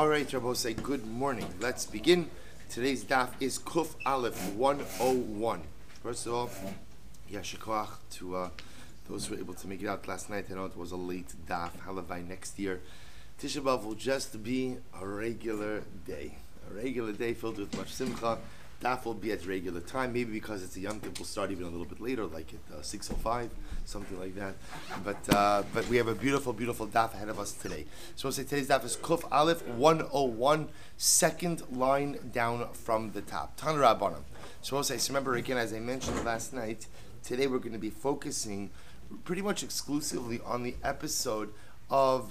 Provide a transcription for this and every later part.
All right, Rabbi, say good morning. Let's begin. Today's daf is Kuf Aleph 101. First of all, yasher koach to those who were able to make it out last night. I know it was a late daf. Halavai next year. Tisha B'Av will just be a regular day filled with much simcha. Daf will be at regular time, maybe because it's a Yom Kippur, we'll start even a little bit later, like at 6:05, something like that. But we have a beautiful daf ahead of us today. So we'll say today's daf is Kuf Aleph 101, second line down from the top. Tan Rabbanan. So we'll say, so remember again, as I mentioned last night, today we're going to be focusing pretty much exclusively on the episode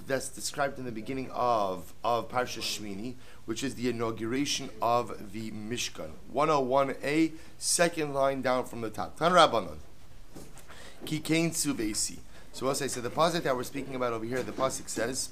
that's described in the beginning of Parsha Shmini, which is the inauguration of the Mishkan. 101a, second line down from the top. Tan Rabbanon. Kikein Suvesi. So we'll say, so the pasuk that we're speaking about over here, the pasuk says,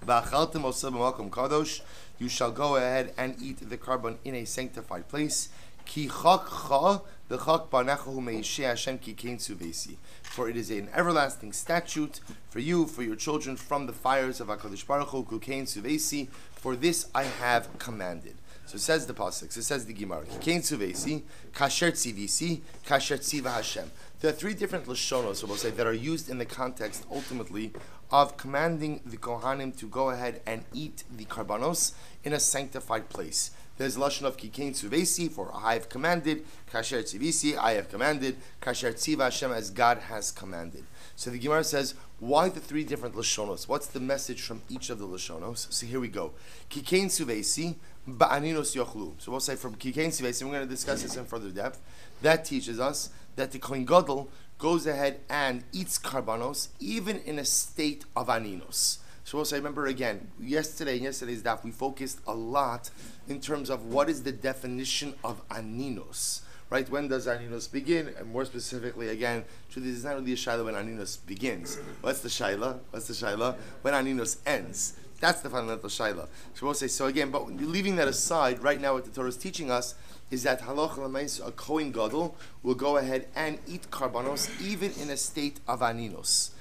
V'achaltem oseh b'makom kadosh, you shall go ahead and eat the carbon in a sanctified place. Ki chakcha v'chak banachahu me'isheh Hashem kikein suvesi. For it is an everlasting statute for you, for your children, from the fires of HaKadosh Baruch Hu, kikein suvesi. For this I have commanded. So it says the pasuk. So it says the Gemara. Kikein suvesi, kasher tzivisi, kasher tziva Hashem. There are three different lashonos, so we'll say, that are used in the context ultimately of commanding the Kohanim to go ahead and eat the karbanos in a sanctified place. There's lashon of kikein tzuvesi, for I have commanded, kasher tzivisi, I have commanded, kasher tziva Hashem, as God has commanded. So the Gemara says, why the three different lashonos? What's the message from each of the lashonos? So here we go. Kikein tzuvesi, ba'aninos yochlu. So we'll say from kikein tzuvesi, we're going to discuss this in further depth. That teaches us that the Kohen Gadol goes ahead and eats karbanos even in a state of aninos. So we'll say, remember again, yesterday's daf, we focused a lot in terms of what is the definition of aninos, right? When does aninos begin? And more specifically, again, truly, this is not really a shaila when aninos begins. What's the shaila? When aninos ends. That's the fundamental shaila. So we'll say, so again, but leaving that aside, right now what the Torah is teaching us is that halacha l'maisa, a Kohen Gadol will go ahead and eat karbanos even in a state of aninos.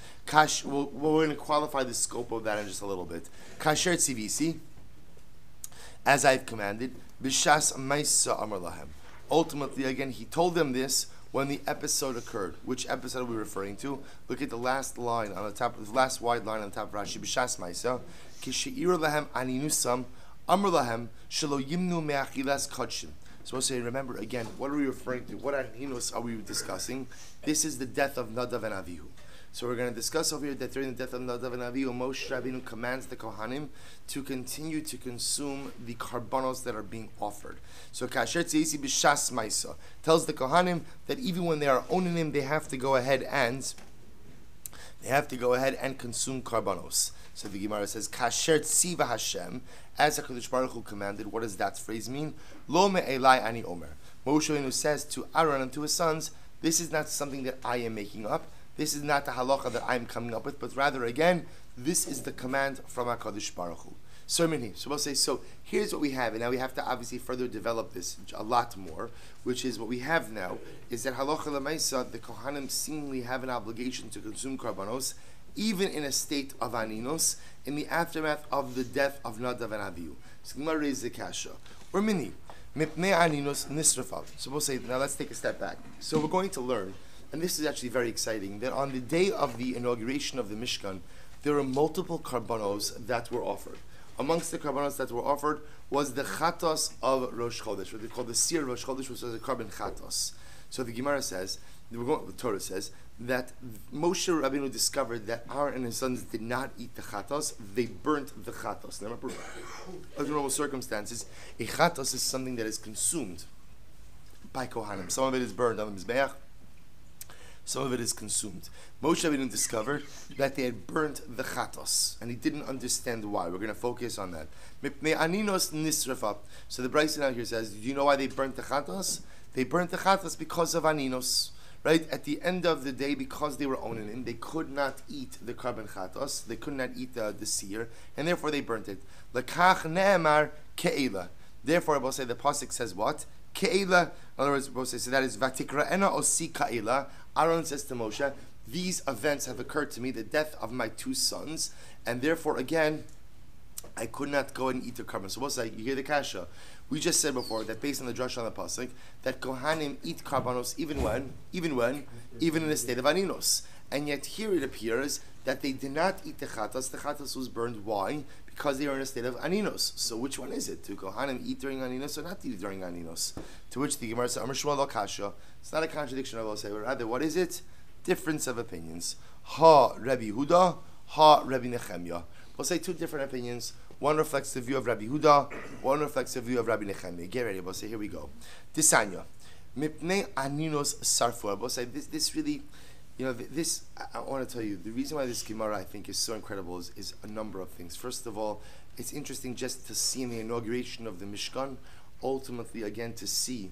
We're going to qualify the scope of that in just a little bit. Kasher tzivisi, as I've commanded, b'shas maisa amar lahem. Ultimately, again, he told them this when the episode occurred. Which episode are we referring to? Look at the last line on the top, the last wide line on the top of Rashi. B'shas maisa, kishe'ir lahem aninusam amar lahem shelo yimnu me'achilas kodshim. So we'll say, remember again, what are we referring to? What aninos are we discussing? This is the death of Nadav and Avihu. So we're going to discuss over here that during the death of Nadav and Avihu, Moshe Rabbeinu commands the Kohanim to continue to consume the karbanos that are being offered. So Kasher Tzisi B'Shas Maisa tells the Kohanim that even when they are owning him, they have to go ahead and consume karbanos. So the Gemara says, Kasher Tziva Hashem, as HaKadosh Baruch Hu commanded. What does that phrase mean? Lo me'elai ani omer. Moshe Rabbeinu says to Aaron and to his sons, this is not something that I am making up. This is not the halacha that I'm coming up with, but rather, again, this is the command from HaKadosh Baruch Hu. So we'll say, so here's what we have, and now we have to obviously further develop this a lot more, which is what we have now, is that halacha l'maisa, the Kohanim seemingly have an obligation to consume karbanos, even in a state of aninos, in the aftermath of the death of Nadav and Avihu. So Gemara raises the kasha. Or mini, mipnei aninos nisrafal. So we'll say, now let's take a step back. So we're going to learn, and this is actually very exciting, that on the day of the inauguration of the Mishkan, there were multiple karbanos that were offered. Amongst the karbanos that were offered was the chatos of Rosh Chodesh, what they call the Sir Rosh Chodesh, which was a carbon chatos. So the Gemara says, the Torah says, that Moshe Rabbeinu discovered that Aaron and his sons did not eat the chatos, they burnt the chatos. Now remember, under normal circumstances, a chatos is something that is consumed by Kohanim. Some of it is burned on the Mizbeach, some of it is consumed. Moshe Rabbeinu discovered that they had burnt the chatos, and he didn't understand why. We're going to focus on that. Mipnei aninos nisrafa. So the Bryson out here says, do you know why they burnt the chatos? They burnt the chatos because of aninos. Right? At the end of the day, because they were owning him, they could not eat the carbon chatos, they could not eat the seer, and therefore they burnt it. Lekach ne'emar ke'ela. Therefore, I will say the pasuk says what? Ke'ela. In other words, we'll say, so that is vatikra'ena osi ka'ela. Aaron says to Moshe, these events have occurred to me, the death of my two sons, and therefore, again, I could not go and eat the carbon. So what's like? You hear the kasha. We just said before that based on the drush on the pasuk that kohanim eat karbanos even in a state of aninos, and yet here it appears that they did not eat the chatas. The chatas was burned. Why? Because they are in a state of aninos. So which one is it? Do kohanim eat during aninos or not eat during aninos? To which the Gemara says, Amar Shmuel lo kasha. It's not a contradiction, I will say, but rather what is it? Difference of opinions. Ha Rabbi Huda, ha Rabbi Nechemia. We'll say two different opinions. One reflects the view of Rabbi Huda, one reflects the view of Rabbi Nechemia. Get ready, we'll say, here we go. Disanya. Mipnei aninos sarfu. We'll say, this really, this, I want to tell you, the reason why this Gemara I think is so incredible is a number of things. First of all, it's interesting just to see in the inauguration of the Mishkan, ultimately again to see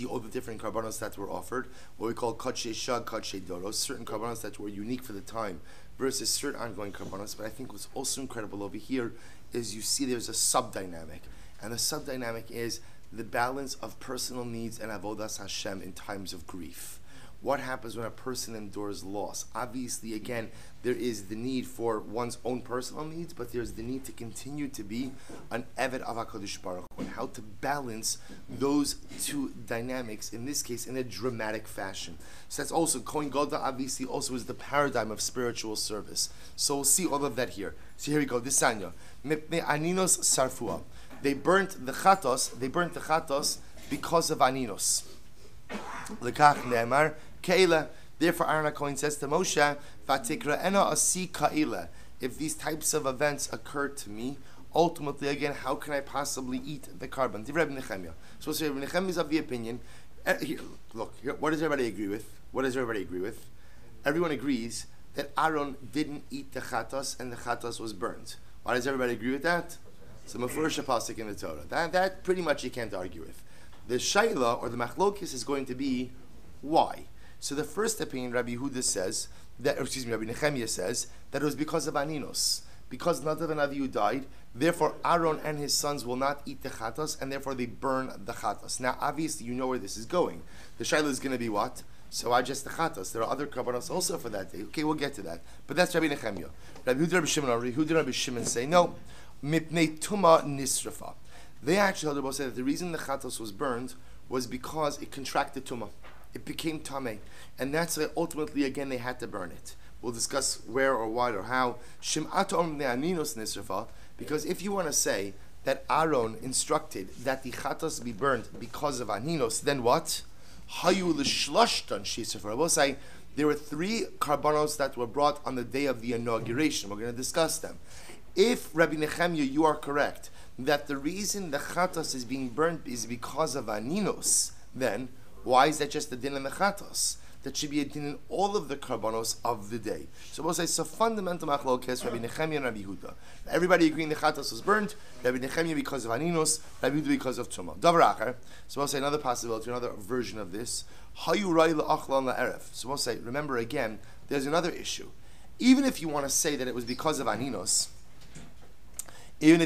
all the different karbanos that were offered, what we call kadshe shag, kadshe doros, certain karbanos that were unique for the time, versus certain ongoing karbanos. But I think what's also incredible over here is you see there's a sub-dynamic, and the sub-dynamic is the balance of personal needs and avodas Hashem in times of grief. What happens when a person endures loss? Obviously, again, there is the need for one's own personal needs, but there's the need to continue to be an Eved of HaKadosh Baruch Hu, and how to balance those two dynamics, in this case, in a dramatic fashion. So that's also, Kohen Gadol obviously also is the paradigm of spiritual service. So we'll see all of that here. So here we go, Disanya. Mipnei aninos sarfua. They burnt the chatos because of aninos. Lekach ne'emar Keila. Therefore, Aaron HaKohen says to Moshe, "Vatikra'ena asi ka'ila." If these types of events occur to me, ultimately, again, how can I possibly eat the carbon? Rabbi Nechemia. So Rabbi Nechemia is of the opinion. Here, what does everybody agree with? Everyone agrees that Aaron didn't eat the chatas, and the chatas was burned. Why does everybody agree with that? It's a mefurish pasuk in the Torah. That pretty much you can't argue with. The shaila or the machlokis is going to be why. So the first opinion, Rabbi Nechemia says that it was because of aninos. Because Nadav and Avihu died, therefore Aaron and his sons will not eat the chatas, and therefore they burn the chatas. Now, obviously, you know where this is going. The shaila is going to be what? So I just the chatas. There are other karbanos also for that day. Okay, we'll get to that. But that's Rabbi Nechemia. Rabbi Rabbi Shimon say no. Mipnei tuma nisrafa. They actually held say that the reason the chatos was burned was because it contracted tumah. It became tameh. And that's why ultimately, again, they had to burn it. We'll discuss where or why or how. Because if you want to say that Aaron instructed that the chatos be burned because of aninos, then what? I will say there were 3 karbanos that were brought on the day of the inauguration. We're going to discuss them. If, Rabbi Nechemia, you are correct, that the reason the chatos is being burnt is because of aninos, then why is that just the din in the chatos? That should be a din in all of the karbanos of the day. So we'll say, so fundamental machlokes, Rabbi Nechemia and Rabbi Huda. Everybody agreeing the chatos was burnt, Rabbi Nechemia because of aninos, Rabbi Huda because of tumah. Davar acher. So we'll say another possibility, another version of this. Hayu rai la'achlan la'erev. So we'll say, remember again, there's another issue. Even if you want to say that it was because of aninos, then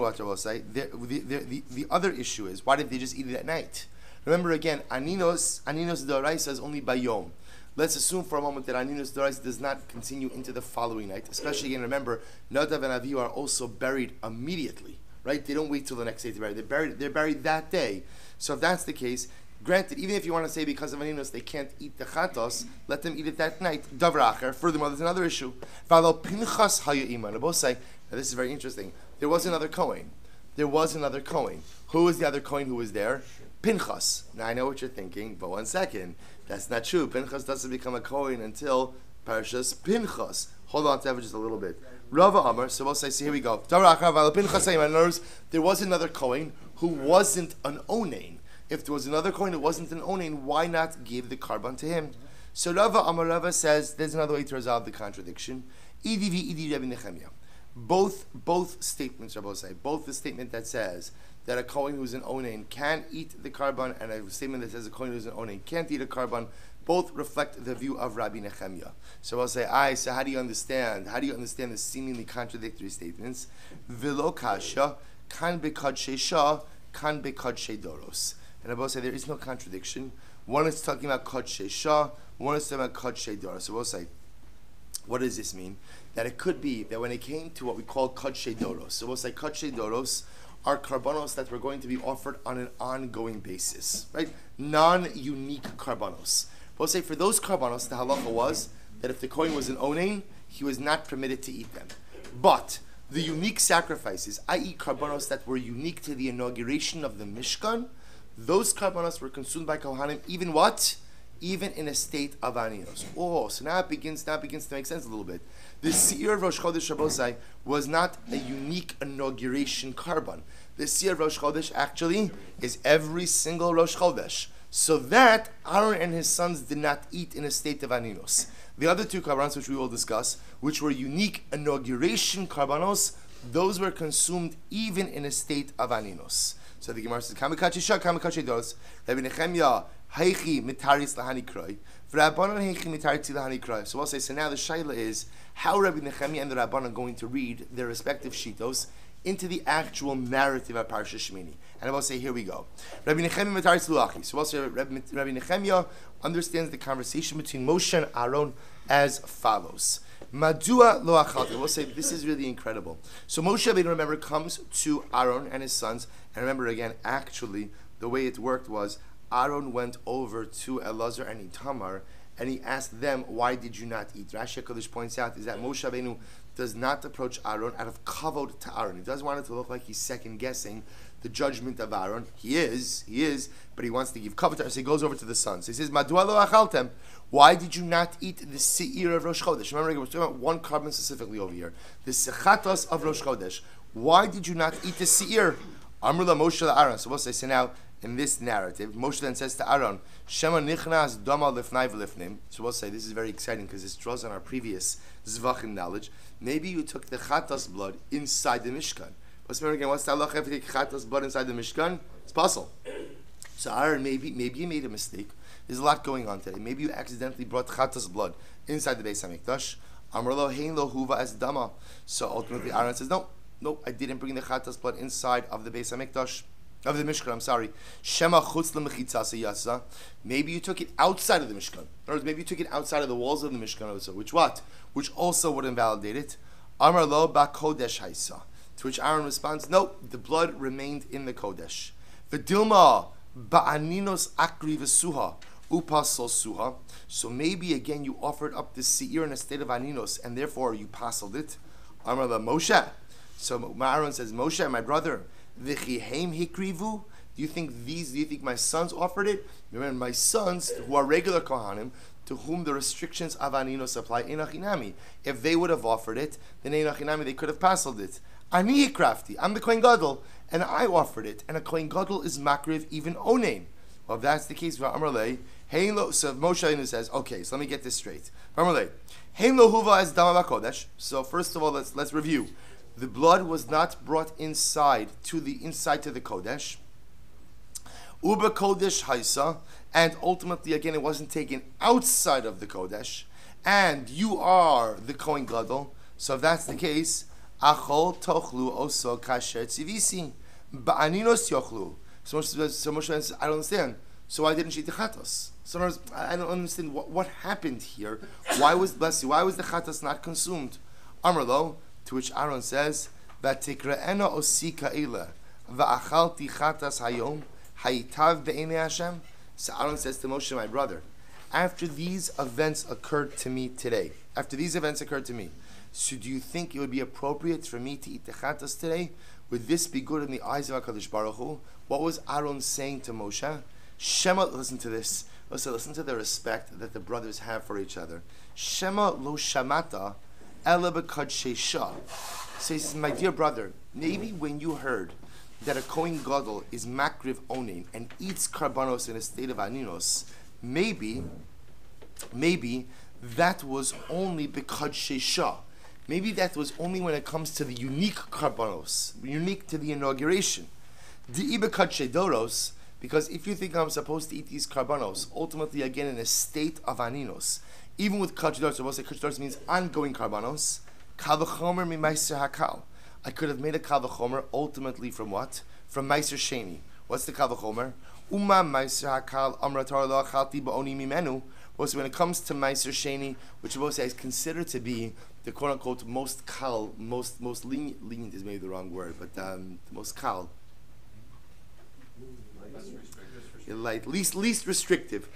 what I will say, the other issue is, why did they just eat it at night? Remember again, aninos d'oraisa is only by yom. Let's assume for a moment that aninos d'oraisa does not continue into the following night. Especially again, remember, Nadav and Avihu are also buried immediately, right? They don't wait till the next day to bury. They're buried that day. So if that's the case, granted, even if you want to say because of aninos they can't eat the chatos, let them eat it that night. Davracher. Furthermore, there's another issue. Pinchas hayu'iman. Both say, now this is very interesting. There was another Kohen. Who was the other Kohen who was there? Pinchas. Now I know what you're thinking, but one second. That's not true. Pinchas doesn't become a Kohen until Parashas Pinchas. Hold on to that for just a little bit. Rava Amar, so we'll say, see, here we go. There was another Kohen who wasn't an Onain. If there was another Kohen who wasn't an Onain, why not give the carbon to him? So Rava says, there's another way to resolve the contradiction. Idi Rabbi Nechemia. Both statements, Rabbi say, both the statement that says that a Kohen who's an Onain can eat the carbon, and a statement that says a Kohen who's an Onain can't eat a carbon, both reflect the view of Rabbi Nechemia. So I'll say, so how do you understand? How do you understand the seemingly contradictory statements? V'lo kasha, kan bekadshe shah, kan bekadshe doros. And I will say there is no contradiction. One is talking about kadshe shah, one is talking about kadshe doros. So we'll say, What does this mean? That it could be that when it came to what we call Kadshe Doros, so we'll say Kadshe Doros are karbanos that were going to be offered on an ongoing basis, right? Non-unique karbanos. We'll say for those karbanos, the halacha was that if the kohen was an onain, he was not permitted to eat them. But the unique sacrifices, i.e. karbanos that were unique to the inauguration of the Mishkan, those karbanos were consumed by Kohanim, even what? Even in a state of aninos. Oh, so now it begins to make sense a little bit. The Seir of Rosh Chodesh Shabbosai was not a unique inauguration karban. The Seir of Rosh Chodesh actually is every single Rosh Chodesh. So that Aaron and his sons did not eat in a state of aninos. The other two karbanos, which we will discuss, which were unique inauguration karbanos, those were consumed even in a state of aninos. So the Gemara says, Kamikachi Shah, Kamikachi Dos, Rabbi Nechemia, Heichi Mitaris Lahani Kroi, Rabbanon Heichi Mitaris Lahani Kroi. So we'll say, so now the Shaila is, how Rabbi Nechemia and the Rabbanon are going to read their respective shitos into the actual narrative of Parsha Shemini. And I will say, here we go. Rabbi Nechemia Mitaris Luachi. So we'll say, Rabbi Nechemia understands the conversation between Moshe and Aaron as follows. Madua lo achalti. We'll say this is really incredible. So Moshe Rabbeinu, remember, comes to Aaron and his sons, and remember again, actually, the way it worked was Aaron went over to Elazar and Itamar, and he asked them, "Why did you not eat?" Rashi HaKadosh points out is that Moshe Rabbeinu does not approach Aaron out of kavod to Aaron. He doesn't want it to look like he's second guessing the judgment of Aaron. He is, but he wants to give kavod to Aaron. So he goes over to the sons. He says, "Madua lo achaltem." Why did you not eat the seir of Rosh Chodesh? Remember, we're talking about one carbon specifically over here. The sechatos of Rosh Chodesh. Why did you not eat the seir? Amrula Moshe Aaron. So we'll say, so now, in this narrative, Moshe then says to Aaron, Shema nichnas dama lifnai v'lifnim. So we'll say, this is very exciting because this draws on our previous Zevachim knowledge. Maybe you took the chatas blood inside the Mishkan. Let's remember again, what's the halacha if you take chatas blood inside the Mishkan? It's possible. So Aaron, maybe you made a mistake. There's a lot going on today. Maybe you accidentally brought chatas blood inside the Beis HaMikdash. Amrlo hein lo huva as dama. So ultimately Aaron says, no, I didn't bring the chatas blood inside of the Beis HaMikdash, of the Mishkan, I'm sorry. Shema chutz lemechitzasa yasa. Maybe you took it outside of the Mishkan. In other words, maybe you took it outside of the walls of the Mishkan also. Which also would invalidate it. Amar lo ba kodesh haisa. To which Aaron responds, no, the blood remained in the kodesh. V'dilma ba'aninos akri v'suha. Upasol suha. So maybe again you offered up the seir in a state of aninos, and therefore you pasaled it. Amar la Moshe. So Aaron says, Moshe, my brother, v'chiheim hikrivu. Do you think my sons offered it? Remember, my sons, who are regular kohanim, to whom the restrictions of aninos apply, enachinami. If they would have offered it, then enachinami they could have pasaled it. Ani hikrafti. I'm the kohen gadol, and I offered it. And a kohen gadol is makriv even onein. Well, if that's the case, v'amrlei. So Moshe says, okay, so let me get this straight. So first of all, let's review. The blood was not brought inside to the Kodesh. Uba Kodesh Haisa, and ultimately again it wasn't taken outside of the Kodesh. And you are the Kohen Gadol. So if that's the case, Achol Tochlu Oso Kasher Tzivisi Ba'aninos Yochlu. So Moshe says, I don't understand. So why didn't she eat the chatos? So I don't understand what happened here. Why was the chatos not consumed? Amrlo, to which Aaron says, "Vatikraena osika ila va'achalti chatas hayom hayitav be'enei Hashem." So Aaron says to Moshe, my brother, after these events occurred to me today, so do you think it would be appropriate for me to eat the chatas today? Would this be good in the eyes of HaKadosh Baruch Hu? What was Aaron saying to Moshe? Shema, listen to this. Listen to the respect that the brothers have for each other. Shema lo shamata ela b'kadshe shah. So he says, my dear brother, maybe when you heard that a kohen gadol is makriv onin and eats karbanos in a state of aninos, maybe that was only b'kadshe shah. Maybe that was only when it comes to the unique karbanos, unique to the inauguration. Di'i b'kadshe doros. Because if you think I'm supposed to eat these karbanos, ultimately again in a state of aninos, even with kachdoros, we'll say kachdoros means ongoing karbanos, kal v'chomer mi meiser hakal. I could have made a kal v'chomer ultimately from what? From meiser sheni. What's the kal v'chomer? Uma meiser hakal amratar lo achalti ba'oni mimenu. Also, when it comes to Meiser Sheni, which Rabbi is considered to be the quote unquote most kal, most lenient is maybe the wrong word, but the most kal, least restrictive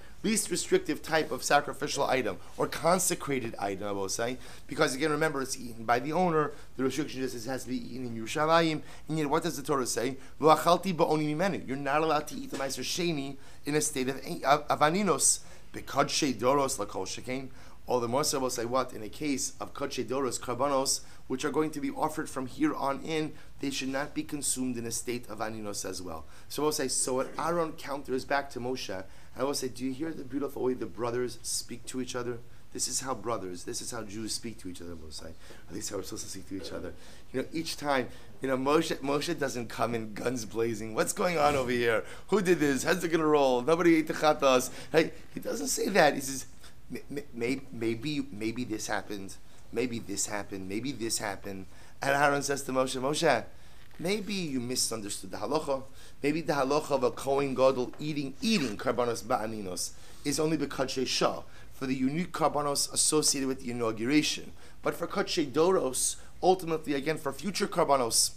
type of sacrificial item or consecrated item, I will say, because again, remember, it's eaten by the owner. The restriction just has to be eaten in Yerushalayim. And yet, what does the Torah say? You're not allowed to eat the Meiser Sheni in a state of aninos. B'kadshe doros lakol shekain. All the more so will say what? In a case of kadshe doros karbanos, which are going to be offered from here on in, they should not be consumed in a state of aninos as well. So we'll say, so what Aaron counters back to Moshe, I will say, do you hear the beautiful way the brothers speak to each other? This is how Jews speak to each other, we'll say. At least how we're supposed to speak to each other. Each time, Moshe doesn't come in guns blazing. What's going on over here? Who did this? How's it going to roll? Nobody ate the chatas. Hey, he doesn't say that. He says, maybe this happened. Maybe this happened. Maybe this happened. And Aaron says to Moshe, maybe you misunderstood the halacha. Maybe the halacha of a Kohen Gadol eating karbanos ba'aninos is only b'kadshe shah, for the unique karbanos associated with the inauguration. But for kadshe doros, ultimately, again, for future karbanos,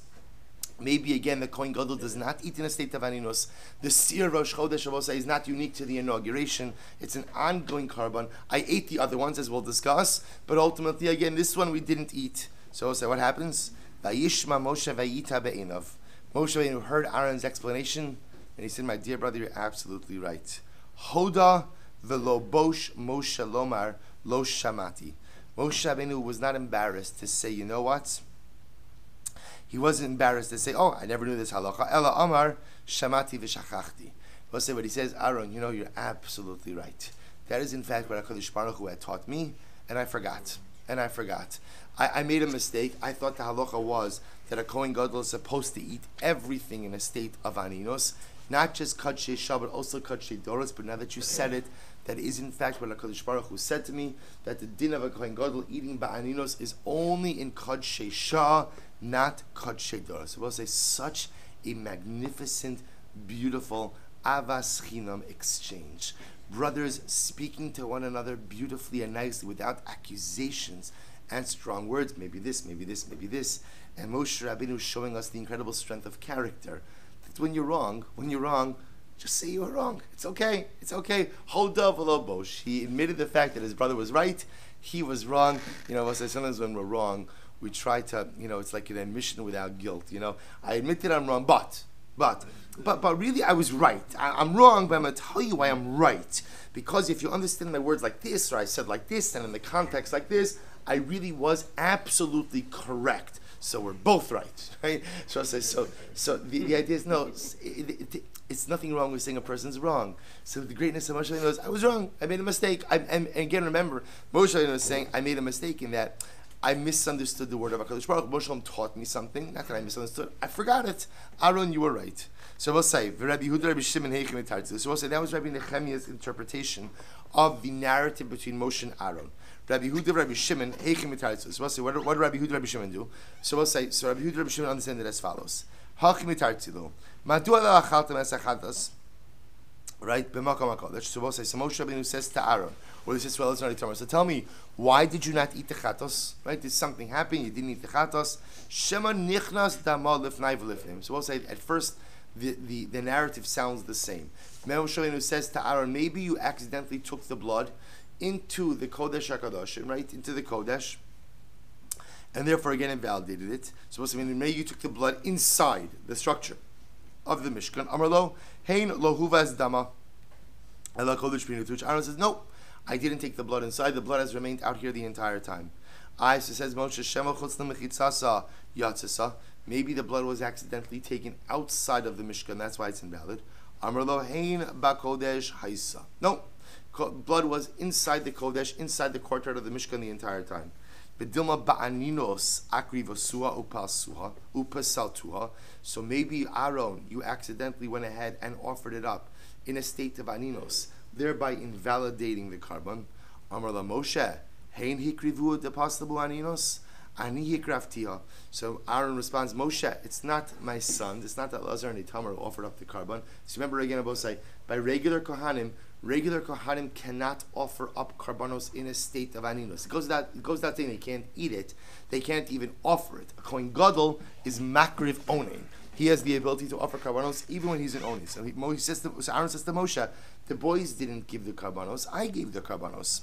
maybe again the Kohen Gadol does not eat in a state of aninos. The Sir Rosh Chodesh Avosa is not unique to the inauguration. It's an ongoing karban. I ate the other ones, as we'll discuss, but ultimately, again, this one we didn't eat. So we'll say, what happens? Vayishma Moshe vayita be'inav. Moshe Rabbeinu heard Aaron's explanation, and he said, my dear brother, you're absolutely right. Hoda velo bosh Moshe lomar lo shamati. Moshe Rabbeinu was not embarrassed to say, you know what? He wasn't embarrassed to say, oh, I never knew this halacha. Ela amar shamati v'shachachti. We'll say what he says, Aaron, you're absolutely right. That is in fact what HaKadosh Baruch Hu had taught me, and I forgot. I made a mistake. I thought the halacha was that a Kohen Gadol is supposed to eat everything in a state of aninos, not just kadshe shah, but also kadshe doros. But now that you said it, that is in fact what HaKadosh Baruch Hu said to me, that the din of a Kohen Gadol eating ba'aninos is only in kadshe shah, not kadshe doros. So we'll say such a magnificent, beautiful avas chinam exchange. Brothers speaking to one another beautifully and nicely without accusations and strong words, maybe this, maybe this, maybe this. And Moshe Rabbeinu showing us the incredible strength of character. That when you're wrong, just say you were wrong. It's okay. Hoda v'lo bosh. He admitted the fact that his brother was right. He was wrong. Sometimes when we're wrong, we try to, it's like an admission without guilt. I admit that I'm wrong, but really I was right. I'm wrong, but I'm going to tell you why I'm right. Because if you understand my words like this, or I said like this, and in the context like this, I really was absolutely correct. So we're both right? So I say, so the idea is, no, it's nothing wrong with saying a person's wrong. So the greatness of Moshe Rabbeinu is, I was wrong. I made a mistake. And again, remember, Moshe Rabbeinu is saying, I made a mistake in that I misunderstood the word of HaKadosh Baruch Hu. Moshe Rabbeinu taught me something. Not that I misunderstood. I forgot it. Aaron, you were right. So we'll say, Rabbi Yehuda, Rabbi Shimon, Heichim etartzu. So we'll say that was Rabbi Nehemiah's interpretation of the narrative between Moshe and Aaron. Rabbi Yehuda, Rabbi Shimon, Heichim etartzu. So we'll say, what did Rabbi Yehuda, Rabbi Shimon do? So we'll say, Rabbi Yehuda, Rabbi Shimon understand it as follows. Hachim etartzu. Madua la achaltem es achatas. Right? B'makom HaKodesh. So we'll say, so Moshe Rabbeinu says to Aaron, or this is relative to Aaron. So tell me, why did you not eat the chatos? Right? Did something happen? You didn't eat the chatos. Shema nichnas dama lifnai v'lifnim. So we'll say, at first, the narrative sounds the same. Moshe Rabbeinu says to Aaron, maybe you accidentally took the blood into the Kodesh HaKadoshim, right? Into the Kodesh, and therefore again invalidated it. So we'll say, maybe you took the blood inside the structure of the Mishkan. Amarlo, hein lohuvas dama. Ela Kodesh Pinutuch. Aaron says, no, I didn't take the blood inside. The blood has remained out here the entire time. So says Moshe, Shema chutz l'mechitzasa yatzasa. Maybe the blood was accidentally taken outside of the Mishkan. That's why it's invalid. Amarlo hein bakodesh haisa. No, blood was inside the Kodesh, inside the courtyard of the Mishkan the entire time. Bedilma ba'aninos akrivosua upasaltuha. So maybe Aaron, you accidentally went ahead and offered it up in a state of aninos, thereby invalidating the carbon. Amar la Moshe, hein hikrivu depastabu aninos. Ani hikraftiha. So Aaron responds, Moshe, it's not my son. It's not that Elazar and Itamar who offered up the carbon. So remember again, I both say, by regular Kohanim cannot offer up karbanos in a state of aninus. It goes that saying they can't eat it. They can't even offer it. A Kohen Gadol is makriv onin. He has the ability to offer karbanos even when he's an oni. So Aaron says to Moshe, the boys didn't give the karbanos. I gave the karbanos.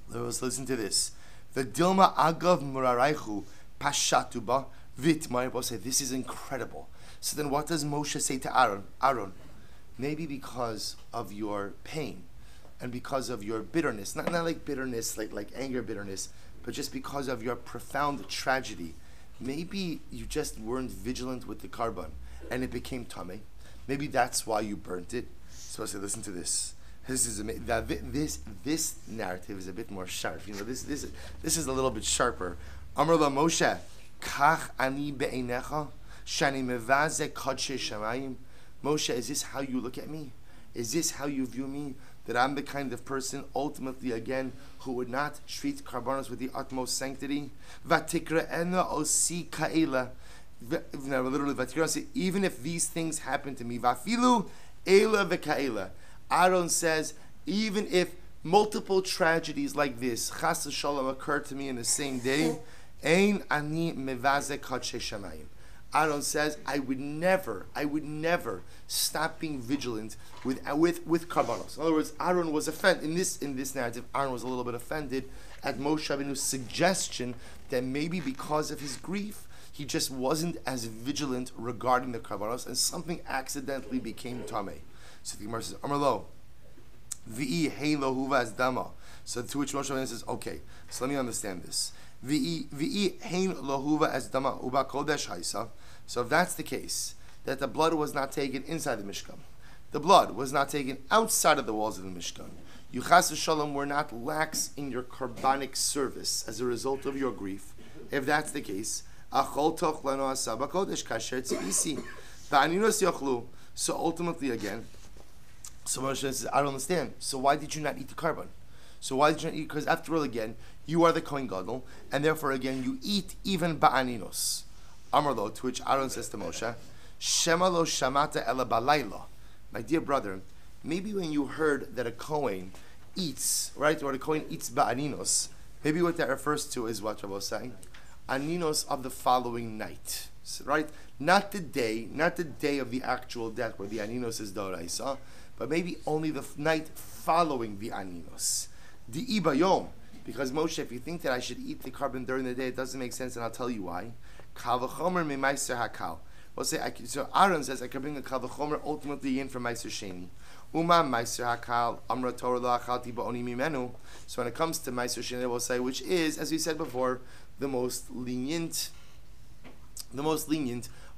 Let's listen to this. The Dilma Agav Muraraichu Pashatuba Vitmar say this is incredible. So then what does Moshe say to Aaron? Aaron, maybe because of your pain and because of your bitterness, not like bitterness, like anger bitterness, but just because of your profound tragedy, maybe you just weren't vigilant with the carbon and it became tamei. Maybe that's why you burnt it. So I say, listen to this. This is this narrative is a bit more sharp. This is a little bit sharper. Amar la Moshe, Kach ani be'einecha, shani mevaze kodshe shamayim. Moshe, is this how you look at me? Is this how you view me? That I'm the kind of person, ultimately again, who would not treat karbanos with the utmost sanctity? Vatikra'ena osi ka'ela. Literally, even if these things happen to me, vafilu ela v'ka'ela. Aaron says, even if multiple tragedies like this, chas v'shalom, occur to me in the same day, ein ani mevaze kodshe shamayim. Aaron says, I would never stop being vigilant with karbanos. In other words, Aaron was offended in this narrative. Aaron was a little bit offended at Moshe Rabbeinu's suggestion that maybe because of his grief, he just wasn't as vigilant regarding the karbanos, and something accidentally became tamei. So the Gemara says, Amar lo, v'i hey lo huva as dama. So to which Moshe Rabbeinu says, okay, so let me understand this. V'i hein lo huva as dama uba kodesh haisa. So if that's the case, that the blood was not taken inside the Mishkan, the blood was not taken outside of the walls of the Mishkan, you chas v'shalom were not lax in your carbonic service as a result of your grief. If that's the case, achol toch lano asaba kodesh kasher tzisi va'aninos yochlu. So ultimately again, so Moshe says, I don't understand. So why did you not eat the carbon? So why did you not eat? Because after all, again, you are the Kohen Gadol, and therefore again you eat even ba'aninos. Amar lo, to which Aaron says to Moshe, Shema lo shamata ela balayla. My dear brother, maybe when you heard that a Kohen eats, right, or a Kohen eats ba'aninos, maybe what that refers to is what Rabbi was saying, aninos of the following night, so, right? Not the day of the actual death where the aninos is doraisa, but maybe only the night following the aninos. The ibayom, because Moshe, if you think that I should eat the carbon during the day, it doesn't make sense, and I'll tell you why. Kal v'chomer me meiser hakal. We'll say, so Aaron says I can bring a kal v'chomer ultimately in from meiser sheni. Uma meiser hakal amra torah lo achalti ba'oni mimenu. So when it comes to meiser sheni, we'll say, which is, as we said before, the most lenient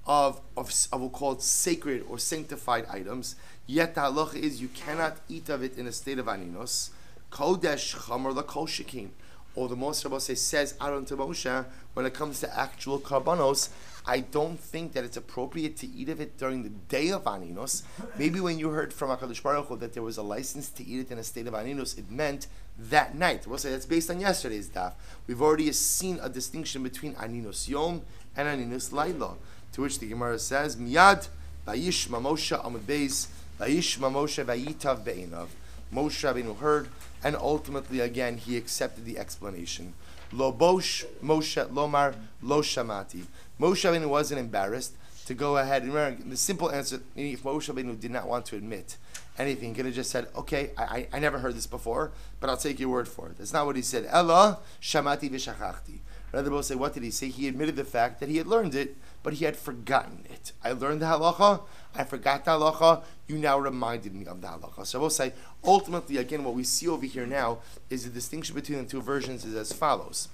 of we'll call it sacred or sanctified items. Yet the halacha is you cannot eat of it in a state of aninos. Kodesh chamor lakol shekin. Or the most Rabbi says Aaron to Moshe, when it comes to actual karbanos, I don't think that it's appropriate to eat of it during the day of aninos. Maybe when you heard from HaKadosh Baruch Hu that there was a license to eat it in a state of aninos, it meant that night. We'll say that's based on yesterday's daf. We've already seen a distinction between aninos yom and aninos laila. To which the Gemara says, Miyad vayish Moshe amud beis vayish Moshe vayitav be'inav. Moshe Rabbeinu heard, and ultimately again he accepted the explanation. Lo bosh Moshe lomar lo shamati. Moshe Rabbeinu wasn't embarrassed to go ahead. Remember, the simple answer, if Moshe Rabbeinu did not want to admit anything, he could have just said, okay, I never heard this before, but I'll take your word for it. That's not what he said. Ella shamati v'shachachti. Rather, we'll say, what did he say? He admitted the fact that he had learned it, but he had forgotten it. I learned the halacha, I forgot the halacha, you now reminded me of the halacha. So we'll say, ultimately, again, what we see over here now is the distinction between the two versions is as follows.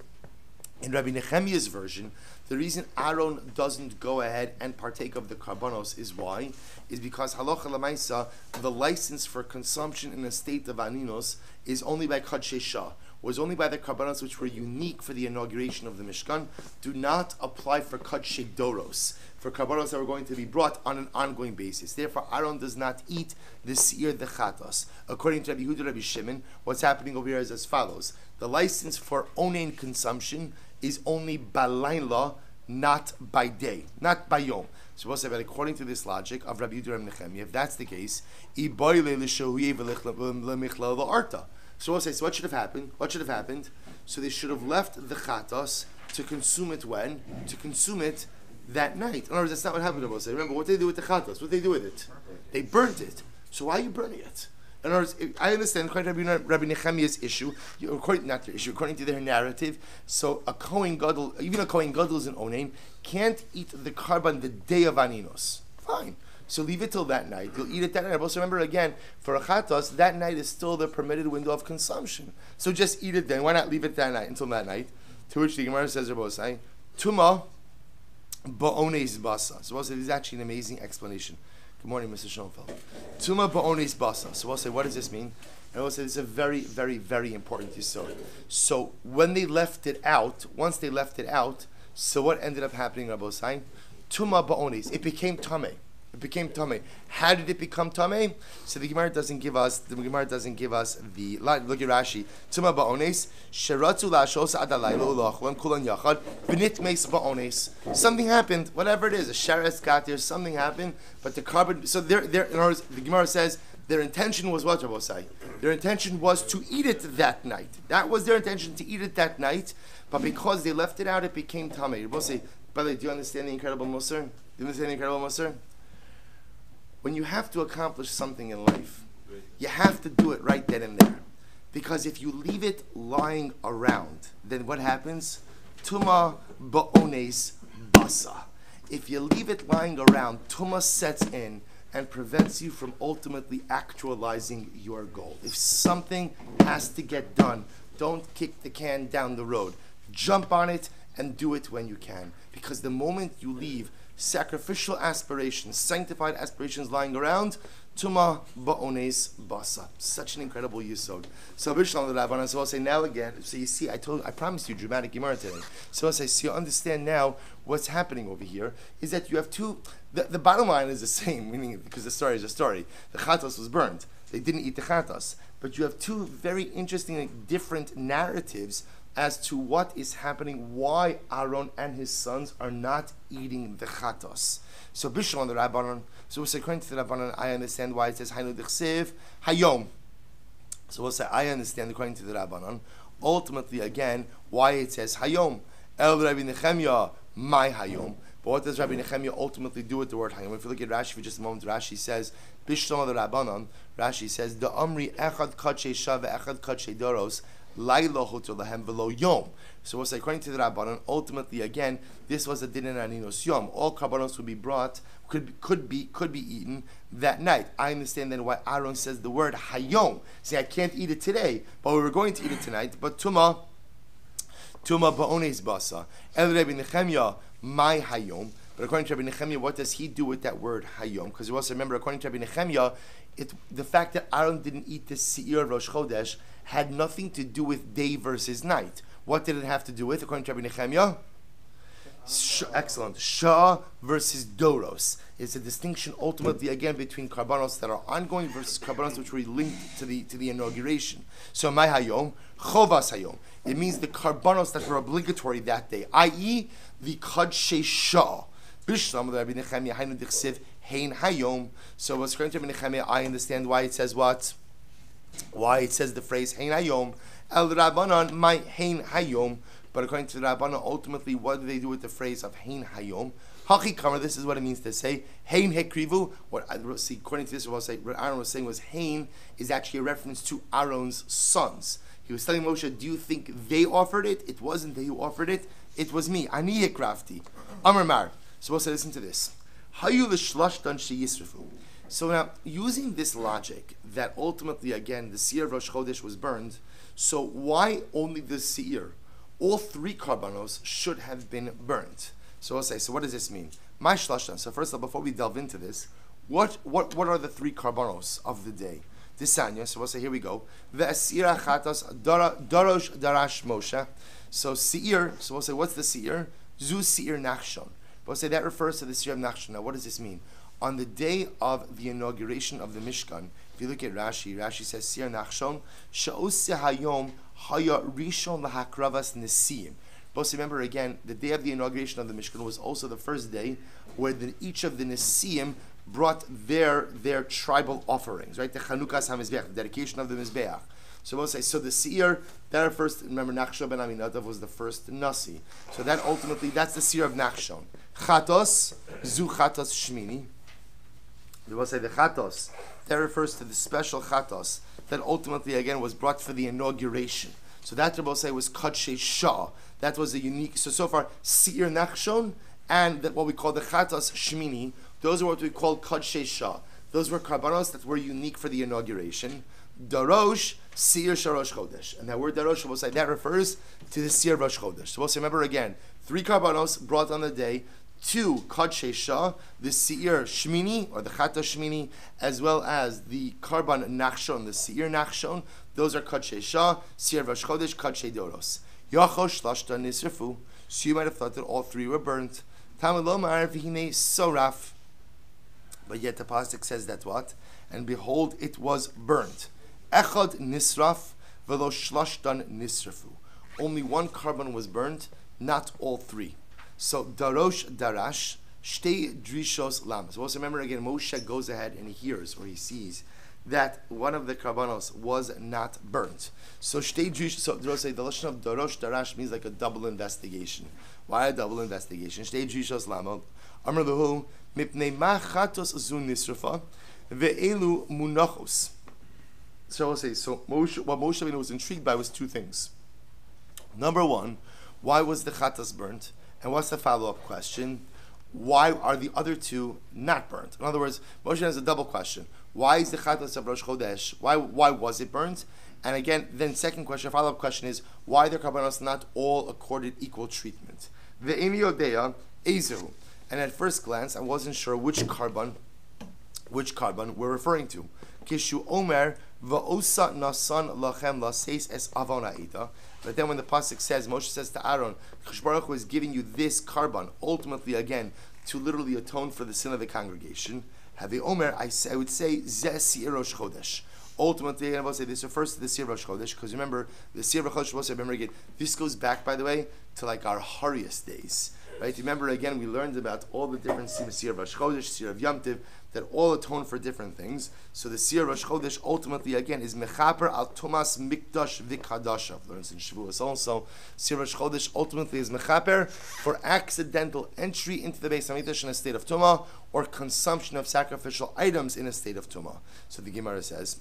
In Rabbi Nehemiah's version, the reason Aaron doesn't go ahead and partake of the karbanos is why? Is because halacha lamaisa, the license for consumption in a state of aninos is only by Kadshei Shah, was only by the karbanos which were unique for the inauguration of the Mishkan, do not apply for Kadshei Doros, for karbanos that were going to be brought on an ongoing basis. Therefore, Aaron does not eat the seir the chatos. According to Rabbi Yehuda, Rabbi Shimon, what's happening over here is as follows: the license for onain consumption is only balayla, not by day, not by yom. So we'll say that according to this logic of Rabbi Yehuda and Nechemia, if that's the case, so we'll say, so what should have happened? What should have happened? So they should have left the chatos to consume it when? To consume it that night. In other words, that's not what happened. We'll say, remember, what did they do with the chatos? What did they do with it? They burnt it. So why are you burning it? In other words, I understand according to Rabbi Nechemia's issue, according to their narrative. So a Kohen Gadol, even a Kohen Gadol is an onain, can't eat the karban the day of Aninos. Fine. So leave it till that night. You'll eat it that night. But also remember again, for a chatos, that night is still the permitted window of consumption. So just eat it then. Why not leave it that night until that night? To which the Gemara says, Rabbosai, Tuma ba'ones basa. So we'll say this is actually an amazing explanation. Good morning, Mr. Schoenfeld. Tuma ba'ones basa. So we'll say, what does this mean? And we'll say this is a very, very, very important yisod. So when they left it out, once they left it out, so what ended up happening, Rabbosai? Tuma ba'ones. It became tameh. It became tameh. How did it become tameh? So the Gemara doesn't give us. The Gemara doesn't give us the. Look at Rashi. Tuma ba'ones sheratzu la'ashos adalaylo la'achlan kulan yachad v'nit meis ba'ones. Something happened. Whatever it is, a sheretz got there. Something happened, but the carbon. So in other words, the Gemara says their intention was what Rabbi say. Their intention was to eat it that night. That was their intention, to eat it that night. But because they left it out, it became tameh. Rabbi say, by the way, do you understand the incredible Musar? Do you understand the incredible Musar? When you have to accomplish something in life, you have to do it right then and there. Because if you leave it lying around, then what happens? Tuma ba'ones basa. If you leave it lying around, tuma sets in and prevents you from ultimately actualizing your goal. If something has to get done, don't kick the can down the road. Jump on it and do it when you can. Because the moment you leave sacrificial aspirations, sanctified aspirations lying around, Tuma ba'ones basa. Such an incredible yisod. So Bishlam the Rabbanan, so I'll say now again, so you see, I promised you dramatic Gemara today. So I'll say, so you understand now what's happening over here, is that you have two, the bottom line is the same, meaning, because the story is a story. The chatos was burned. They didn't eat the chatos. But you have two very interesting, different narratives as to what is happening, why Aaron and his sons are not eating the chatos. So Bishlam the Rabbanan, so we'll say according to the Rabbanan, I understand why it says Hainu d'chsev hayom. So we'll say I understand according to the Rabbanan, ultimately again, why it says hayom. El Rabbi Nechemia, my hayom. But what does Rabbi Nechemia ultimately do with the word hayom? If you look at Rashi for just a moment, Rashi says, Bishlam the Rabbanan, Rashi says, the Amri echad kadshe shav echad kadshe doros, Laila hotel lahem velo yom. So we'll say according to the Rabbanon, ultimately again, this was a din in aninos yom. All karbanos would be brought, could be eaten that night. I understand then why Aaron says the word hayom. See, I can't eat it today, but we were going to eat it tonight. But tuma ba'ones basa. El Rabbi Nechemia, my hayom. But according to Rabbi Nechemia, what does he do with that word hayom? Because you also remember, according to Rabbi Nechemia, the fact that Aaron didn't eat the seir Rosh Chodesh had nothing to do with day versus night. What did it have to do with, according to Rabbi Nechemia? Excellent. Shah versus Doros. It's a distinction ultimately again between karbanos that are ongoing versus karbanos which were linked to the inauguration. So my hayom, chovas hayom. It means the karbanos that were obligatory that day, i.e. the kadshe shah. Bishlam Rabbi Nechemia hainu d'chsev hein hayom. So what's according to Rabbi Nechemia, I understand why it says what? Why it says the phrase Hein Hayom, El Rabbanan, my Hein Hayom. But according to the Rabbanan, ultimately, what do they do with the phrase of Hein Hayom? Hachi Kamar, this is what it means to say Hein Hekrivu. What according to this, what Aaron was saying was Hein is actually a reference to Aaron's sons. He was telling Moshe, do you think they offered it? It wasn't they who offered it. It was me. Ani Yekrafti. Amar Mar. So we'll say, listen to this. Hayu l'shlashtan sheyisrafu. So now, using this logic that ultimately, again, the seir of Rosh Chodesh was burned, so why only the seir? All three karbanos should have been burnt. So I'll say, so what does this mean? My shlashtan. So first of all, before we delve into this, what are the three karbanos of the day? Disanya. So we'll say, here we go. Ve'asira chatas darosh darash Moshe. So seir. So we'll say, what's the seir? Zu seir nachshon. But say that refers to the Seir of Nachshon. Now, what does this mean? On the day of the inauguration of the Mishkan, if you look at Rashi says Seir Nachshon Sha'oseh Hayom Haya Rishon Lahakravas Nesiyim. But remember again, the day of the inauguration of the Mishkan was also the first day where each of the Nesiyim brought their tribal offerings, right? The Chanukas HaMizbeach, the dedication of the Mizbeach. So we'll say, so the Seir, that refers to, remember, Nachshon ben Aminadav was the first Nasi. So that ultimately, that's the Seir of Nachshon. Chatos, Zu Chatos Shmini. We will say the Chatos, that refers to the special Chatos, that ultimately, again, was brought for the inauguration. So that, we'll say, was Kadshe Shah. That was a unique, so far, Seir Nachshon, and what we call the Chatos Shmini, those are what we call Kadshe Shah. Those were karbanos that were unique for the inauguration. Darosh, Seir Sharosh Chodesh. And that word Darosh, we'll say, that refers to the Seir Rosh Chodesh. So we'll say, remember again, 3 karbanos brought on the day, 2 Kadshe Shah, the Seir Shmini, or the Chata Shmini, as well as the Karban Nachshon, the Seir Nachshon. Those are Kadshe Shah, Seir Rosh Chodesh, Kadshe Doros. Yachosh Lashta Nisrafu. So you might have thought that all 3 were burnt. Talmud Lomar V'hinei Soraf. But yet the pasuk says that what? And behold, it was burnt. Echad nisraf v'lo shlashtan nisrafu. Only 1 carbon was burnt, not all 3. So darosh darash shtei drishos lamas. Also remember again, Moshe goes ahead and he hears or he sees that one of the karbanos was not burnt. So shtei drish. So the lashon of darosh darash means like a double investigation. Why a double investigation? Shtei drishos lama. Amar lehu mipnei ma chatos zun nisrafa ve'elu munachos. So I'll say, what Moshe Rabbeinu was intrigued by was 2 things. Number 1, why was the chatas burnt? And what's the follow-up question? Why are the other 2 not burnt? In other words, Moshe has a double question. Why is the chatas of Rosh Chodesh? Why was it burnt? And again, then second question, follow-up question is, why are the karbanos not all accorded equal treatment? Ve'eni yodea ezehu. And at first glance, I wasn't sure which karban we're referring to. Kishu Omer va'osa nasan lachem laseis es avon ha'ida. But then when the pasuk says, Moshe says to Aaron, Kadosh Baruch Hu is giving you this karban, ultimately again, to literally atone for the sin of the congregation. Have the Omer, I would say, Zeh Seir Rosh Chodesh. Ultimately, I will say this refers to the Seir Rosh Chodesh, because remember, the Seir Rosh Chodesh, remember again, this goes back, by the way, to like our hurriest days. Right? Remember again, we learned about all the different Seir Rosh Chodesh, Seir of Yom Tiv, that all atone for different things. So the Seir Rosh Chodesh ultimately again is Mechaper al Tumas Mikdash Vikadasha. Learns in Shavuos also. Seir Rosh Chodesh ultimately is Mechaper for accidental entry into the Beis Hamikdash in a state of Tumah or consumption of sacrificial items in a state of Tumah. So the Gemara says,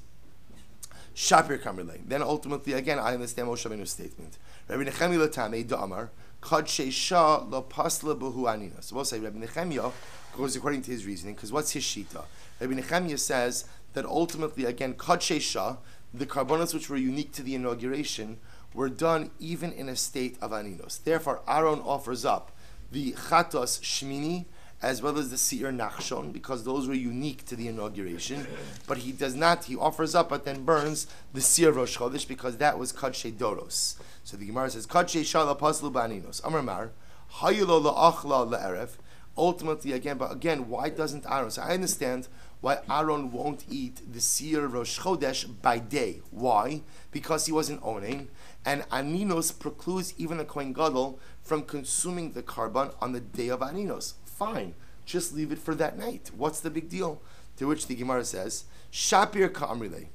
Shapir Kamrilei. Then ultimately again, I understand Moshe Rabbeinu's statement. Rabbi Nechemia Latame Da'amar Kadshe Shah Lo Pasla Buhu Anina. So we'll say Rabbi Nechemia goes according to his reasoning, because what's his shita? Rabbi Nechemia says that ultimately, again, Kadshe Shah, the karbonos which were unique to the inauguration, were done even in a state of aninos. Therefore, Aaron offers up the Chatos Shmini as well as the Seir Nachshon, because those were unique to the inauguration. But he does not, he offers up but then burns the Seir Rosh Chodesh, because that was Kadshe Doros. So the Gemara says, Kadshe Shah La Paslu Ba'aninos. Amar Mar, Hayilo La'achla La'erev. Ultimately, again, why doesn't Aaron? So I understand why Aaron won't eat the Seir Rosh Chodesh by day. Why? Because he wasn't owning, and Aninos precludes even a Kohen Gadol from consuming the karban on the day of Aninos. Fine, just leave it for that night. What's the big deal? To which the Gemara says, Shapir Ka'amrile.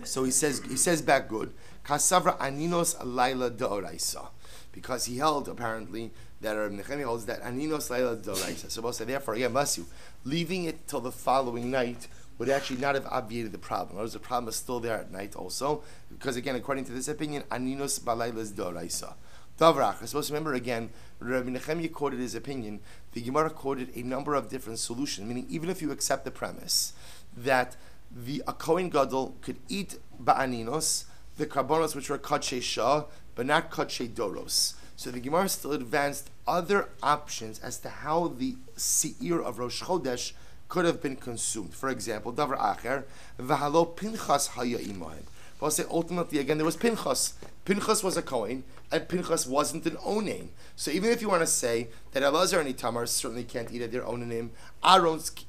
So he says back good, Kasavra Aninos Laila Deoraisa. Because he held, apparently, that Rabbi Nechemia holds that Aninos Laila Deoraisa. So we'll say, therefore, again, bless you, leaving it till the following night would actually not have obviated the problem. Otherwise, the problem is still there at night also. Because again, according to this opinion, Aninos Balailas Deoraisa. Davrach, I suppose to remember again, Rabbi Nechemia quoted his opinion, the Gemara quoted a number of different solutions, meaning even if you accept the premise that a Kohen Gadol could eat ba'aninos, the karbonos which were kadshe shah, but not kadshe doros. So the Gemara still advanced other options as to how the seir of Rosh Chodesh could have been consumed. For example, davar acher, v'halo pinchas haya imahen. But I'll say ultimately again there was Pinchas. Pinchas was a Kohen, and Pinchas wasn't an onaim. So even if you want to say that Elazar and Itamar certainly can't eat it, they're onaim,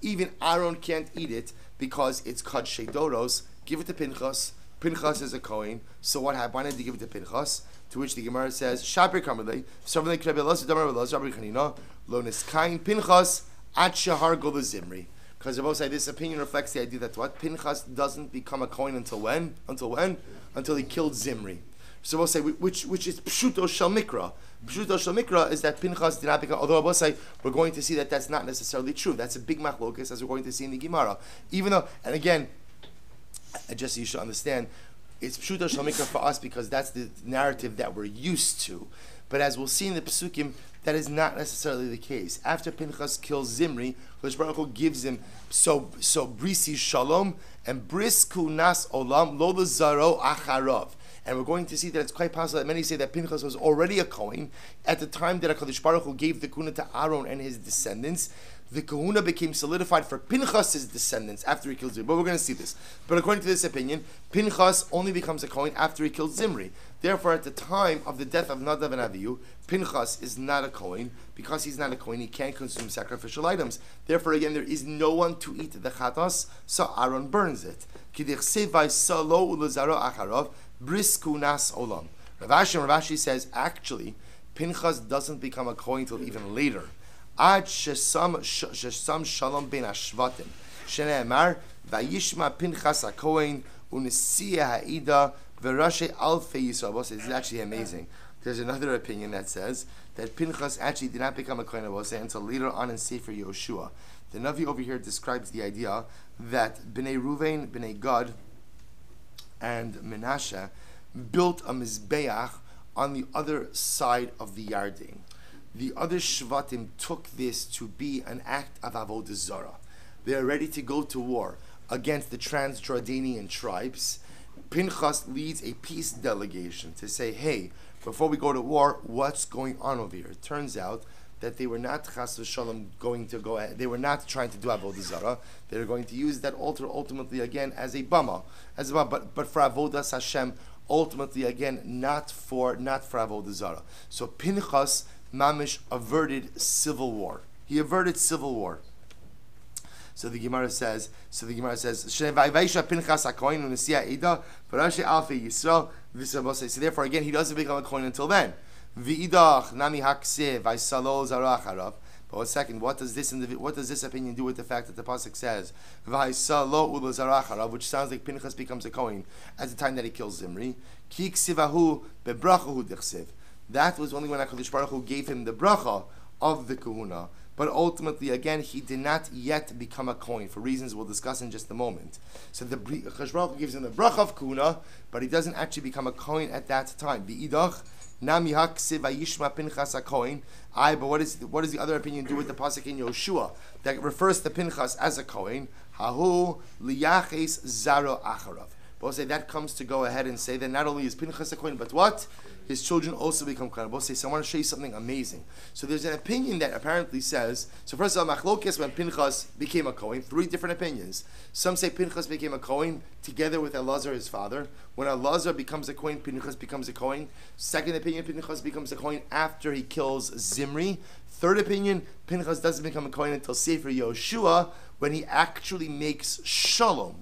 even Aaron can't eat it because it's Kadshe Doros. Give it to Pinchas. Pinchas is a Kohen. So what happened? Why did he give it to Pinchas? To which the Gemara says, Shabri Kamalei, Shabri Krebi Elazar, Damar Elazar, Rabbi Chanina, Lo Niskain Pinchas, At Shahar Gol Zimri. Because Rabbi say this opinion reflects the idea that what? Pinchas doesn't become a Kohen until when? Until he killed Zimri. So we'll say, which is Pshuto Shel Mikra. Pshuto Shel Mikra is that Pinchas did not become, although we'll say, we're going to see that that's not necessarily true. That's a big machlokas, as we're going to see in the Gemara. Even though, and again, just so you should understand, it's Pshuto Shel Mikra for us because that's the narrative that we're used to. But as we'll see in the Pesukim, that is not necessarily the case. After Pinchas kills Zimri, Kodesh Baruch Hu gives him so brisi shalom and brisku nas olam lo zaro acharav. And we're going to see that it's quite possible that many say that Pinchas was already a Kohen at the time that HaKadosh Baruch Hu gave the Kuna to Aaron and his descendants. The Kahuna became solidified for Pinchas' descendants after he killed Zimri. But we're going to see this. But according to this opinion, Pinchas only becomes a Kohen after he killed Zimri. Therefore, at the time of the death of Nadav and Avihu, Pinchas is not a Kohen. Because he's not a Kohen, he can't consume sacrificial items. Therefore, again, there is no one to eat the Chatas, so Aaron burns it. Brisku nas olam. Ravashi says, actually, Pinchas doesn't become a Kohen until even later. Ad shesam shalom ben ashvatim. Shene'emar, vayishma Pinchas ha-Kohen, u'nesiya ha'ida, v'rashe alfei Yisrael. This is actually amazing. There's another opinion that says that Pinchas actually did not become a Kohen until later on in Sefer Yoshua. The Navi over here describes the idea that Bnei Ruvain, Bnei Gad, and Menashe built a Mizbeach on the other side of the Yarden. The other Shvatim took this to be an act of Avodah Zarah. They are ready to go to war against the Transjordanian tribes. Pinchas leads a peace delegation to say, hey, before we go to war, what's going on over here? It turns out that they were not chas v'shalom going to go ahead. They were not trying to do avodah zarah. They were going to use that altar ultimately again as a bama, but for avodas Hashem ultimately again not for avodah zarah. So Pinchas mamish averted civil war. He averted civil war. So the Gemara says. Vaisha Pinchas haKohen u'nesiya ida v'rashi alfei Yisrael v'sabosei. So therefore again he doesn't become a Kohen until then. V'idach nami hakse v'aisalo zarach harav. But 1 second, what does this opinion do with the fact that the pasuk says v'aisalo ula zarach harav, which sounds like Pinchas becomes a Kohen at the time that he kills Zimri? Ki ksivahu bebrachahu dichsiv. That was only when HaKadosh Baruch Hu gave him the bracha of the kahuna. But ultimately, again, he did not yet become a Kohen for reasons we'll discuss in just a moment. So the HaKadosh Baruch Hu gives him the bracha of kahuna, but he doesn't actually become a Kohen at that time. V'idach nami haksiv vayishma Pinchas haKohen. But what does the other opinion do with the pasuk in Yoshua that refers to Pinchas as a Kohen? Hahu liyaches zaro acharav. But we'll say that comes to go ahead and say that not only is Pinchas a Kohen, but what? His children also become Kohen. We'll say, so I want to show you something amazing. So there's an opinion that apparently says, so first of all, Machlokes when Pinchas became a Kohen, 3 different opinions. Some say Pinchas became a Kohen together with Elazar, his father. When Elazar becomes a Kohen, Pinchas becomes a Kohen. Second opinion, Pinchas becomes a Kohen after he kills Zimri. Third opinion, Pinchas doesn't become a Kohen until Sefer Yoshua, when he actually makes shalom.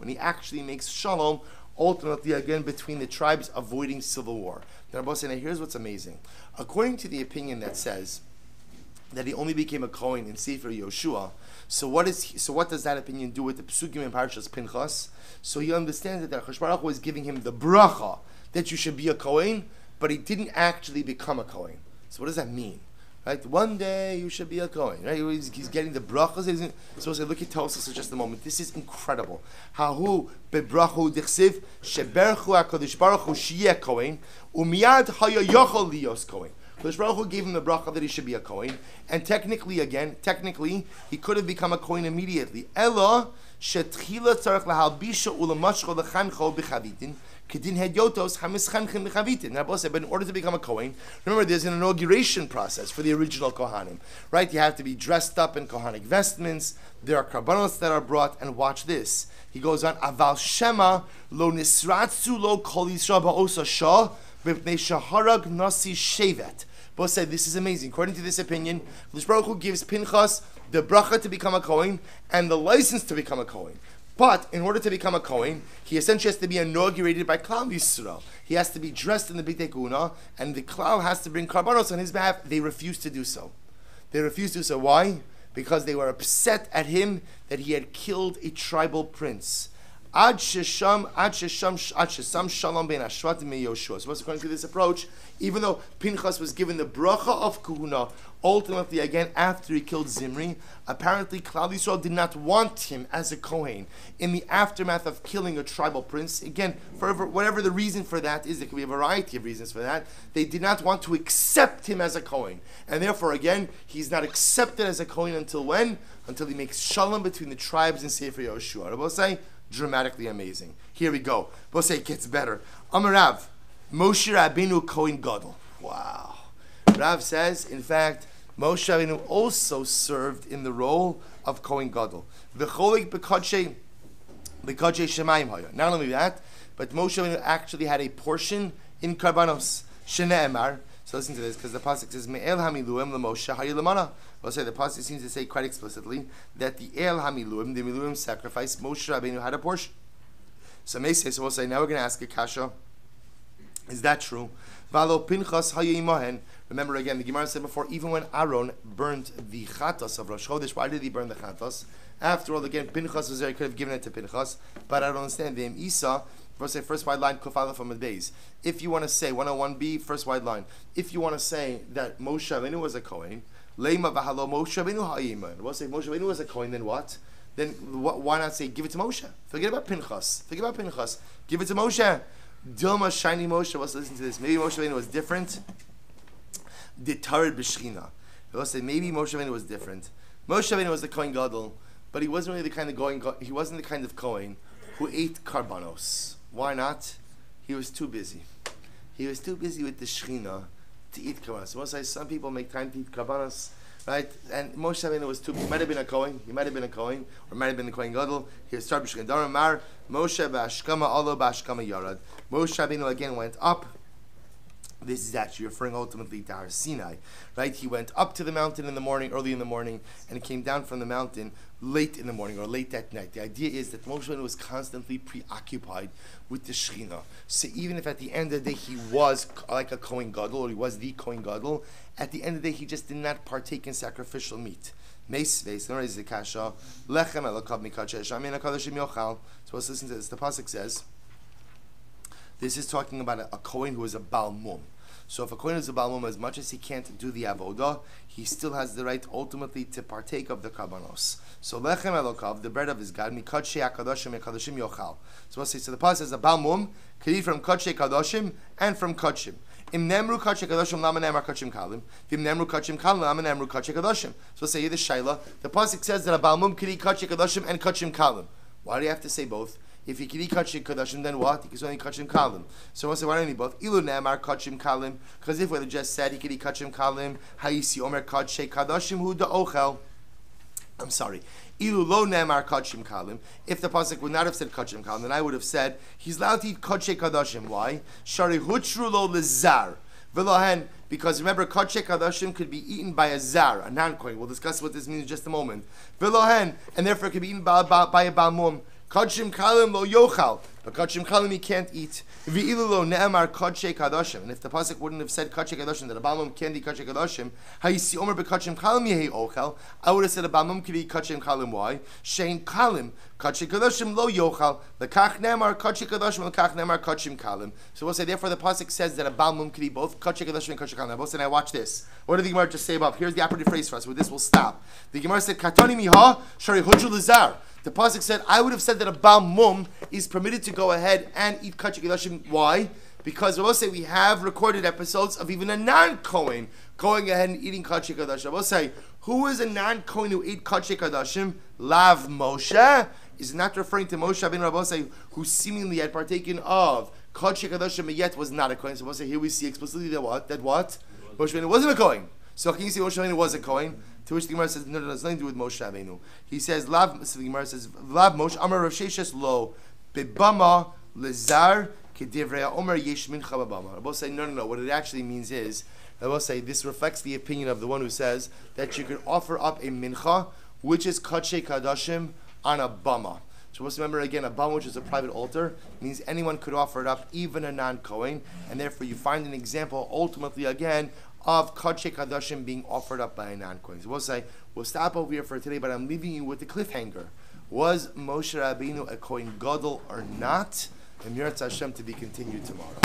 Ultimately, again, between the tribes, avoiding civil war. Now, here's what's amazing. According to the opinion that says that he only became a Kohen in Sefer Yoshua, so what does that opinion do with the Pesukim in Parshas Pinchas? So he understands that HaKadosh Baruch Hu was giving him the bracha that you should be a Kohen, but he didn't actually become a Kohen. So what does that mean? Right? One day you should be a Kohen. Right? He's getting the brachas. So look at Tosfos for just a moment. This is incredible. Hahu bebrachu dichsiv sheberchu HaKadosh Baruch Hu sheyeh Kohen umiyad haya yochol liyos Kohen. HaKadosh Baruch Hu gave him the bracha that he should be a Kohen, and technically, he could have become a Kohen immediately. Ella Shetchila tzarech lahalbisha ulamashcho lechancho b'chavitin. Kedin hedyotos hamischanchim b'chavitin. Now, but in order to become a Kohen, remember there's an inauguration process for the original Kohanim, right? You have to be dressed up in Kohanic vestments. There are karbanos that are brought, and watch this. He goes on, Aval Shema lo nisratzu lo kol Yisrael ba'osa shah b'pnei shaharag nasi shevet. Both said this is amazing. According to this opinion, the Baruch Hu gives Pinchas the bracha to become a Kohen and the license to become a Kohen. But in order to become a Kohen, he essentially has to be inaugurated by Klal Yisrael. He has to be dressed in the B'tei Kuna, and the Klal has to bring karbanos on his behalf. They refuse to do so. They refuse to do so. Why? Because they were upset at him that he had killed a tribal prince. Ad shesham shalom ben Ashvatim meYoshua. So, according to this approach, even though Pinchas was given the bracha of Kahuna, ultimately again after he killed Zimri, apparently Klal Yisrael did not want him as a Kohen in the aftermath of killing a tribal prince. Again, for whatever the reason for that is, there could be a variety of reasons for that. They did not want to accept him as a Kohen, and therefore again he's not accepted as a Kohen until when? Until he makes shalom between the tribes in Sefer Yoshua. Rabbi say, dramatically amazing. Here we go. We'll say it gets better. Amarav, Moshe Rabbeinu Kohen Gadol. Wow. Rav says, in fact, Moshe Rabbeinu also served in the role of Kohen Gadol. V'cholik b'kodshei shemayim haya. Not only that, but Moshe Rabbeinu actually had a portion in karbanos. Shene'emar. So listen to this, because the pasuk says, Me'el hamiluim l'Moshe haya l'mana. We'll say the pasuk seems to say quite explicitly that the El hamiluim, the miluim sacrifice, Moshe Rabbeinu had a portion. So may say, so we'll say, now we're going to ask a kasha. Is that true? Valo Pinchas hayimahen. Remember again, the Gemara said before, even when Aaron burnt the chatos of Rosh Chodesh, why did he burn the chatos? After all, again, Pinchas was there, he could have given it to Pinchas, but I don't understand. The Isa, first wide line, Kufala from a days. If you want to say, 101b, first wide line, if you want to say that Moshe Rabbeinu was a Kohen, Leima v'halo Moshe Rabbeinu hayimahen. We'll say Moshe Rabbeinu was a Kohen, then what? Then why not say, give it to Moshe? Forget about Pinchas. Give it to Moshe. Dilma shiny Moshe. Let's listen to this. Maybe Moshe Rabbeinu was different. Ditarid b'shchina. We'll say maybe Moshe Rabbeinu was different. Moshe Rabbeinu was the Kohen Gadol, but he wasn't really the kind of he wasn't the kind of Kohen who ate karbanos. Why not? He was too busy. He was too busy with the shchina to eat karbanos. We'll say some people make time to eat karbanos, right? And Moshe Rabbeinu was too. He might have been a Kohen. Or might have been the Kohen Gadol. He was started b'shchina. Daramar Moshe b'ashkama alo b'ashkama yarad. Moshe Rabbeinu again went up. This is actually referring ultimately to Har Sinai, right? He went up to the mountain in the morning, early in the morning, and he came down from the mountain late in the morning or late at night. The idea is that Moshe Rabbeinu was constantly preoccupied with the Shekhinah. So even if at the end of the day he was like a Kohen Gadol, or he was the Kohen Gadol, at the end of the day he just did not partake in sacrificial meat. So let's listen to this. The pasuk says, this is talking about a Kohen who is a Baal Mum. So if a Kohen is a Baal Mum, as much as he can't do the Avodah, he still has the right ultimately to partake of the Karbanos. So Lechem Elokav, the bread of his God, Mikadshei HaKadoshim HaKadoshim Yochal. So the pasuk says a Baal Mum can eat from Kadshei Kadoshim and from Kadshim. Im Nemru Kadshei Kadoshim Lama Nemar Kadshim Kalim. Vim Nemru Kadshim Kalim Lama Nemru Kadshei Kadoshim. So say the Shaila. The pasuk says that a Baal Mum can eat Kadshei Kadoshim and Kadshim Kalim. Why do you have to say both? If he can eat Kachim Kadashim, then what? He can only Kachim Kalim. So we'll say, why don't he both? Ilu Ne'amar Kachim Kalim. Because if we just said he can eat Kachim Kalim, Hayisi Omer Kachim Kadashim Hu Da'ochel. I'm sorry. Ilu Lo Ne'amar Kachim Kalim. If the pasuk would not have said Kachim Kalim, then I would have said, he's allowed to eat Kachim Kadashim. Why? Shari Huchru Lo Lezar. V'lohen, because remember, Kachim Kadashim could be eaten by a Zar, a non-Kohen. We'll discuss what this means in just a moment. V'lohen, and therefore it could be eaten by a Baal Mum. Kachim kalim lo yochal, but kachim kalim he can't eat. V'ilu lo ne'amar kachei kadoshim, and if the pasuk wouldn't have said kachei kadoshim, that a Baal Mum can't eat kachei kadoshim, hayisi omer bekachim kalim yehi ochel, I would have said a Baal Mum could eat kachim kalim. Why? Shein kalim kachei kadoshim lo yochal, lekach ne'amar kachei kadoshim, lekach ne'amar kachim kalim. So we'll say therefore the pasuk says that a Baal Mum could eat both kachei kadoshim and kachei kalim. Both say, now watch this. What did the Gemara just say above? Here's the operative phrase for us. With this we'll stop. The Gemara said katani miha shari hudru lezar. The pasuk said, I would have said that a Baal Mum is permitted to go ahead and eat Kachei Kadashim. Why? Because we will say we have recorded episodes of even a non-Kohen going ahead and eating Kachei Kadashim. We'll say, who is a non-Kohen who ate Kachei Kadashim? Lav Moshe. is not referring to Moshe Rabbeinu Rabbosai, who seemingly had partaken of Kodesh Kadoshim and yet was not a Kohen. So Rabbosai, here we see explicitly that what? Moshe Rabbeinu wasn't a Kohen. So how can you say Moshe Rabbeinu was a Kohen? To which the Gemara says, no, it has nothing to do with Moshe Rabbeinu. He says, Lav, so the Gemara says, Lav Moshe, Amar Rav Sheshes lo, Bebama, Lezar, Kedivrea, Omer Yesh Mincha Babama. Rabbi say, no. What it actually means is, Rabbi say, this reflects the opinion of the one who says that you could offer up a mincha, which is Kodesh Kadashim, on a bama. So let's remember again, a bama, which is a private altar, means anyone could offer it up, even a non-Kohen, and therefore you find an example, ultimately again, of Kodesh Kadashim being offered up by a non-Kohen. So we'll say, we'll stop over here for today, but I'm leaving you with the cliffhanger. Was Moshe Rabbeinu a Kohen Gadol or not? And Mirat Hashem to be continued tomorrow.